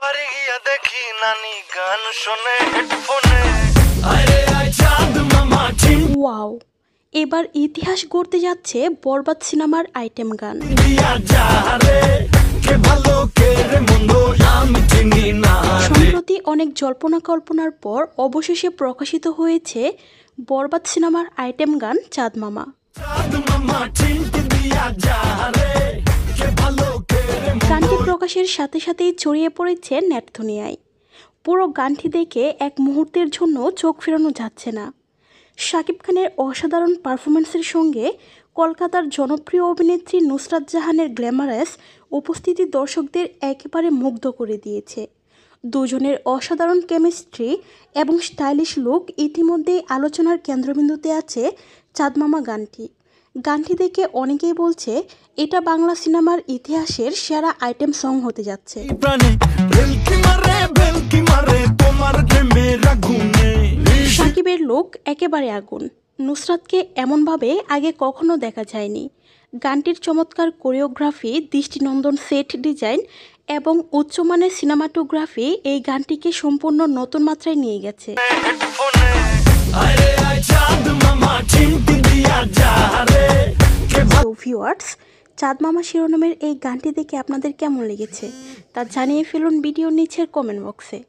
বাড়ি গিয়া দেখি নানি গান শুনে হেডফোনে। ওয়াও, এবার ইতিহাস গড়তে যাচ্ছে বরবাদ সিনেমার আইটেম গান। সম্প্রতি অনেক জল্পনা কল্পনার পর অবশেষে প্রকাশিত হয়েছে বরবাদ সিনেমার আইটেম গান চাঁদ মামা। গানটি প্রকাশের সাথে সাথেই ছড়িয়ে পড়েছে নেট দুনিয়ায়। পুরো গানটি দেখে এক মুহূর্তের জন্য চোখ ফেরানো যাচ্ছে না। শাকিব খানের অসাধারণ পারফরমেন্সের সঙ্গে কলকাতার জনপ্রিয় অভিনেত্রী নুসরাত জাহানের গ্ল্যামারাস উপস্থিতি দর্শকদের একেবারে মুগ্ধ করে দিয়েছে। দুজনের অসাধারণ কেমিস্ট্রি এবং স্টাইলিশ লুক ইতিমধ্যেই আলোচনার কেন্দ্রবিন্দুতে আছে চাঁদ মামা গানটি। গানটি দেখে অনেকেই বলছে এটা বাংলা সিনেমার ইতিহাসের সেরা আইটেম সং হতে যাচ্ছে। শাকিবের লুক একেবারে আগুন। নুসরাতকে এমনভাবে আগে কখনো দেখা যায়নি। গানটির চমৎকার কোরিওগ্রাফি, দৃষ্টিনন্দন সেট ডিজাইন এবং উচ্চমানের সিনেমাটোগ্রাফি এই গানটিকে সম্পূর্ণ নতুন মাত্রায় নিয়ে গেছে। তো ভিউয়ার্স, চাঁদ মামা শিরোনামের এই গানটি দেখে আপনাদের কেমন লেগেছে তা জানিয়ে ফেলুন ভিডিওর নিচের কমেন্ট বক্সে।